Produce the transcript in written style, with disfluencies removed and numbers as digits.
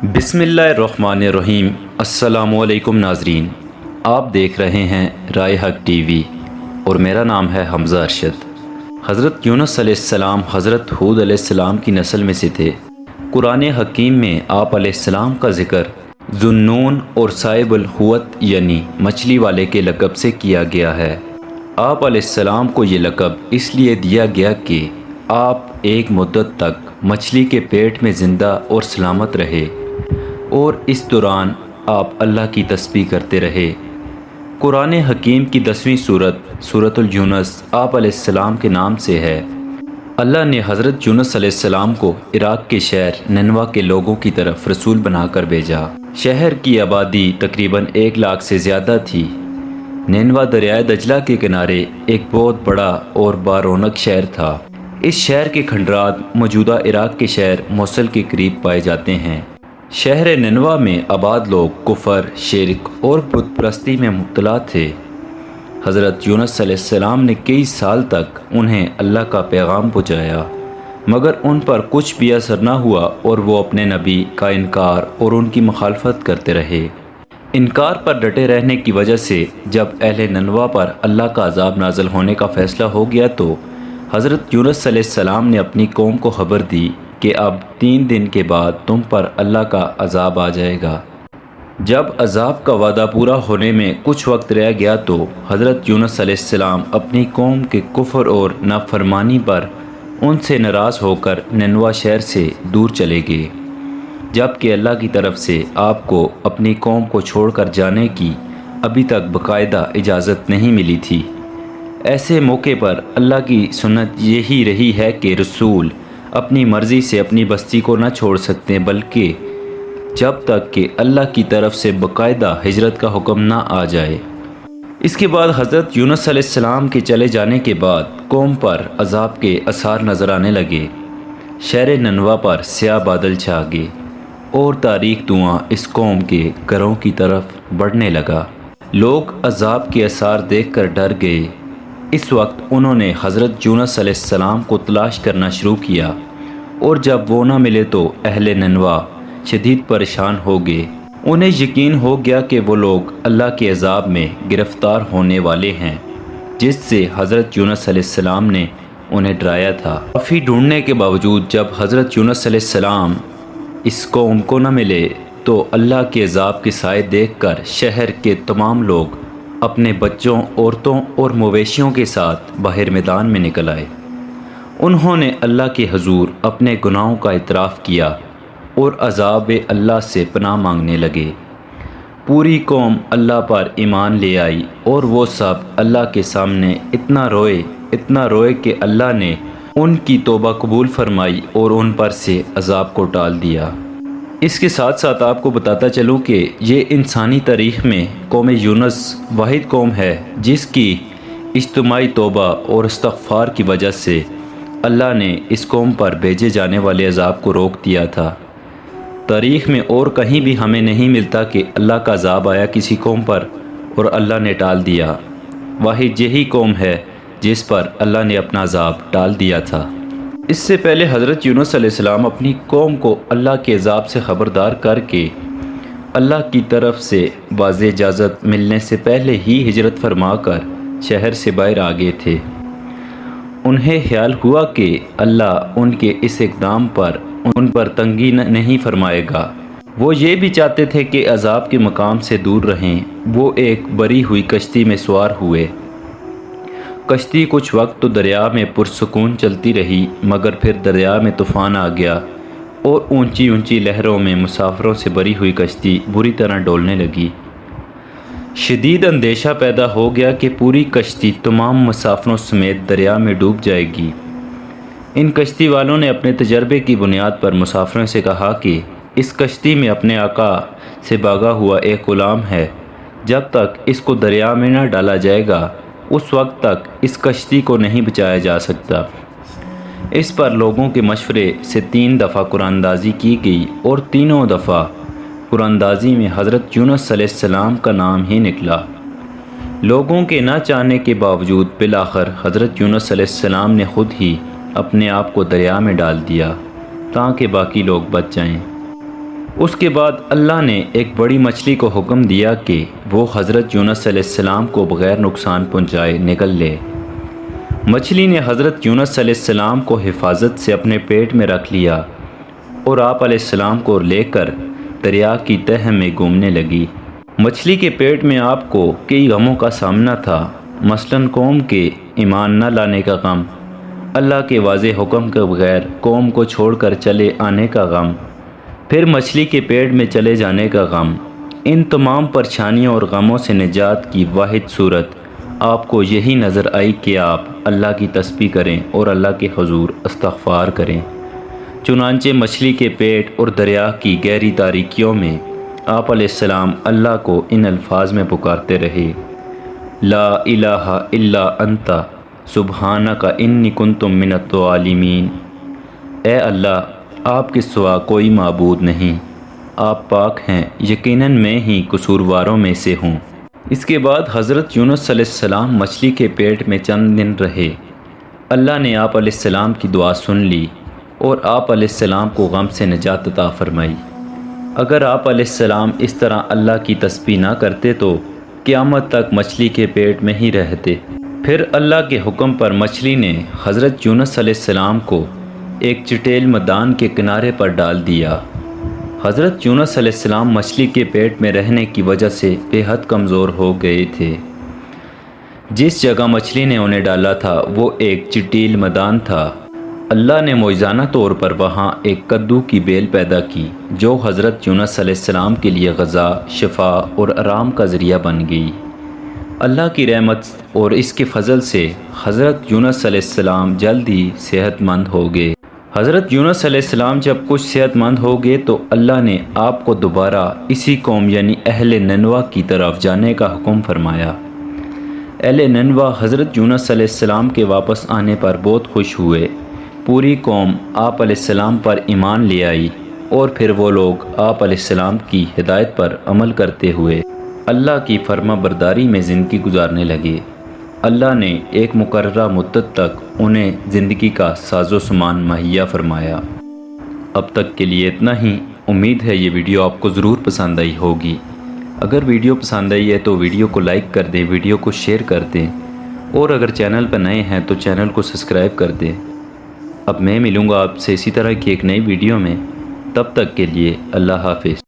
بسم اللہ الرحمن الرحیم۔ السلام علیکم ناظرین، آپ دیکھ رہے ہیں رائے حق ٹی وی اور میرا نام ہے حمزہ ارشد۔ حضرت یونس علیہ السلام حضرت ہود علیہ السلام کی نسل میں سے تھے۔ قرآن حکیم میں آپ علیہ السلام کا ذکر ذُو-النُّون اور صاحب الحوت یعنی مچھلی والے کے لقب سے کیا گیا ہے۔ آپ علیہ السلام کو یہ لقب اس لیے دیا گیا کہ آپ ایک مدت تک مچھلی کے پیٹ میں زندہ اور سلامت رہے اور اس دوران آپ اللہ کی تسبیح کرتے رہے۔ قرآن حکیم کی 10ویں سورۃ الیونس آپ علیہ السلام کے نام سے ہے۔ اللہ نے حضرت یونس علیہ السلام کو عراق کے شہر نینوا کے لوگوں کی طرف رسول بنا کر بھیجا۔ شہر کی آبادی تقریباً 1 لاکھ سے زیادہ تھی۔ نینوا دریائے دجلہ کے کنارے ایک بہت بڑا اور بارونق شہر تھا۔ اس شہر کے کھنڈرات موجودہ عراق کے شہر موصل کے قریب پائے جاتے ہیں۔ شہر نینوا میں آباد لوگ کفر، شرک اور بت پرستی میں مبتلا تھے۔ حضرت یونس علیہ السلام نے کئی سال تک انہیں اللہ کا پیغام پہنچایا، مگر ان پر کچھ بھی اثر نہ ہوا اور وہ اپنے نبی کا انکار اور ان کی مخالفت کرتے رہے۔ انکار پر ڈٹے رہنے کی وجہ سے جب اہل نینوا پر اللہ کا عذاب نازل ہونے کا فیصلہ ہو گیا تو حضرت یونس علیہ السلام نے اپنی قوم کو خبر دی کہ اب 3 دن کے بعد تم پر اللہ کا عذاب آ جائے گا۔ جب عذاب کا وعدہ پورا ہونے میں کچھ وقت رہ گیا تو حضرت یونس علیہ السلام اپنی قوم کے کفر اور نافرمانی پر ان سے ناراض ہو کر نینوا شہر سے دور چلے گئے، جبکہ اللہ کی طرف سے آپ کو اپنی قوم کو چھوڑ کر جانے کی ابھی تک باقاعدہ اجازت نہیں ملی تھی۔ ایسے موقع پر اللہ کی سنت یہی رہی ہے کہ رسول اپنی مرضی سے اپنی بستی کو نہ چھوڑ سکتے، بلکہ جب تک کہ اللہ کی طرف سے باقاعدہ ہجرت کا حکم نہ آ جائے۔ اس کے بعد حضرت یونس علیہ السلام کے چلے جانے کے بعد قوم پر عذاب کے آثار نظر آنے لگے۔ شہر نینوا پر سیاہ بادل چھا گئے اور تاریک دھواں اس قوم کے گھروں کی طرف بڑھنے لگا۔ لوگ عذاب کے آثار دیکھ کر ڈر گئے۔ اس وقت انہوں نے حضرت یونس علیہ السلام کو تلاش کرنا شروع کیا اور جب وہ نہ ملے تو اہل نینوا شدید پریشان ہو گئے۔ انہیں یقین ہو گیا کہ وہ لوگ اللہ کے عذاب میں گرفتار ہونے والے ہیں، جس سے حضرت یونس علیہ السلام نے انہیں ڈرایا تھا۔ کافی ڈھونڈنے کے باوجود جب حضرت یونس علیہ السلام اس قوم کو نہ ملے تو اللہ کے عذاب کے سائے دیکھ کر شہر کے تمام لوگ اپنے بچوں، عورتوں اور مویشیوں کے ساتھ باہر میدان میں نکل آئے۔ انہوں نے اللہ کے حضور اپنے گناہوں کا اعتراف کیا اور عذاب اللہ سے پناہ مانگنے لگے۔ پوری قوم اللہ پر ایمان لے آئی اور وہ سب اللہ کے سامنے اتنا روئے کہ اللہ نے ان کی توبہ قبول فرمائی اور ان پر سے عذاب کو ٹال دیا۔ اس کے ساتھ ساتھ آپ کو بتاتا چلوں کہ یہ انسانی تاریخ میں قوم یونس واحد قوم ہے جس کی اجتماعی توبہ اور استغفار کی وجہ سے اللہ نے اس قوم پر بھیجے جانے والے عذاب کو روک دیا تھا۔ تاریخ میں اور کہیں بھی ہمیں نہیں ملتا کہ اللہ کا عذاب آیا کسی قوم پر اور اللہ نے ٹال دیا۔ واحد یہی قوم ہے جس پر اللہ نے اپنا عذاب ٹال دیا تھا۔ اس سے پہلے حضرت یونس علیہ السلام اپنی قوم کو اللہ کے عذاب سے خبردار کر کے اللہ کی طرف سے واضح اجازت ملنے سے پہلے ہی ہجرت فرما کر شہر سے باہر آ گئے تھے۔ انہیں خیال ہوا کہ اللہ ان کے اس اقدام پر ان پر تنگی نہیں فرمائے گا۔ وہ یہ بھی چاہتے تھے کہ عذاب کے مقام سے دور رہیں۔ وہ ایک بری ہوئی کشتی میں سوار ہوئے۔ کشتی کچھ وقت تو دریا میں پرسکون چلتی رہی، مگر پھر دریا میں طوفان آ گیا اور اونچی اونچی لہروں میں مسافروں سے بھری ہوئی کشتی بری طرح ڈولنے لگی۔ شدید اندیشہ پیدا ہو گیا کہ پوری کشتی تمام مسافروں سمیت دریا میں ڈوب جائے گی۔ ان کشتی والوں نے اپنے تجربے کی بنیاد پر مسافروں سے کہا کہ اس کشتی میں اپنے آقا سے بھاگا ہوا ایک غلام ہے، جب تک اس کو دریا میں نہ ڈالا جائے گا اس وقت تک اس کشتی کو نہیں بچایا جا سکتا۔ اس پر لوگوں کے مشورے سے 3 دفعہ قرآن اندازی کی گئی اور تینوں دفعہ قرآن اندازی میں حضرت یونس علیہ السلام کا نام ہی نکلا۔ لوگوں کے نہ چاہنے کے باوجود بالآخر حضرت یونس علیہ السلام نے خود ہی اپنے آپ کو دریا میں ڈال دیا تاکہ باقی لوگ بچ جائیں۔ اس کے بعد اللہ نے ایک بڑی مچھلی کو حکم دیا کہ وہ حضرت یونس علیہ السلام کو بغیر نقصان پہنچائے نگل لے۔ مچھلی نے حضرت یونس علیہ السلام کو حفاظت سے اپنے پیٹ میں رکھ لیا اور آپ علیہ السلام کو لے کر دریا کی تہہ میں گھومنے لگی۔ مچھلی کے پیٹ میں آپ کو کئی غموں کا سامنا تھا، مثلاً قوم کے ایمان نہ لانے کا غم، اللہ کے واضح حکم کے بغیر قوم کو چھوڑ کر چلے آنے کا غم، پھر مچھلی کے پیٹ میں چلے جانے کا غم۔ ان تمام پریشانیوں اور غموں سے نجات کی واحد صورت آپ کو یہی نظر آئی کہ آپ اللہ کی تسبیح کریں اور اللہ کے حضور استغفار کریں۔ چنانچہ مچھلی کے پیٹ اور دریا کی گہری تاریکیوں میں آپ علیہ السلام اللہ کو ان الفاظ میں پکارتے رہے: لا الہ الا انت سبحانک انی کنت من الظالمین۔ اے اللہ، آپ کے سوا کوئی معبود نہیں، آپ پاک ہیں، یقیناً میں ہی قصورواروں میں سے ہوں۔ اس کے بعد حضرت یونس علیہ السلام مچھلی کے پیٹ میں چند دن رہے۔ اللہ نے آپ علیہ السلام کی دعا سن لی اور آپ علیہ السلام کو غم سے نجات عطا فرمائی۔ اگر آپ علیہ السلام اس طرح اللہ کی تسبیح نہ کرتے تو قیامت تک مچھلی کے پیٹ میں ہی رہتے۔ پھر اللہ کے حکم پر مچھلی نے حضرت یونس علیہ السلام کو ایک چٹیل میدان کے کنارے پر ڈال دیا۔ حضرت یونس علیہ السلام مچھلی کے پیٹ میں رہنے کی وجہ سے بے حد کمزور ہو گئے تھے۔ جس جگہ مچھلی نے انہیں ڈالا تھا وہ ایک چٹیل میدان تھا۔ اللہ نے معجزانہ طور پر وہاں ایک کدو کی بیل پیدا کی جو حضرت یونس علیہ السلام کے لیے غذا، شفا اور آرام کا ذریعہ بن گئی۔ اللہ کی رحمت اور اس کے فضل سے حضرت یونس علیہ السلام جلد ہی صحت مند ہو گئے۔ حضرت یونس علیہ السلام جب کچھ صحت مند ہو گئے تو اللہ نے آپ کو دوبارہ اسی قوم یعنی اہل ننوہ کی طرف جانے کا حکم فرمایا۔ اہل ننوہ حضرت یونس علیہ السلام کے واپس آنے پر بہت خوش ہوئے۔ پوری قوم آپ علیہ السلام پر ایمان لے آئی اور پھر وہ لوگ آپ علیہ السلام کی ہدایت پر عمل کرتے ہوئے اللہ کی فرما برداری میں زندگی گزارنے لگے۔ اللہ نے ایک مقررہ مدت تک انہیں زندگی کا ساز و سامان مہیا فرمایا۔ اب تک کے لیے اتنا ہی۔ امید ہے یہ ویڈیو آپ کو ضرور پسند آئی ہوگی۔ اگر ویڈیو پسند آئی ہے تو ویڈیو کو لائک کر دیں، ویڈیو کو شیئر کر دیں اور اگر چینل پر نئے ہیں تو چینل کو سبسکرائب کر دیں۔ اب میں ملوں گا آپ سے اسی طرح کی ایک نئی ویڈیو میں، تب تک کے لیے اللہ حافظ۔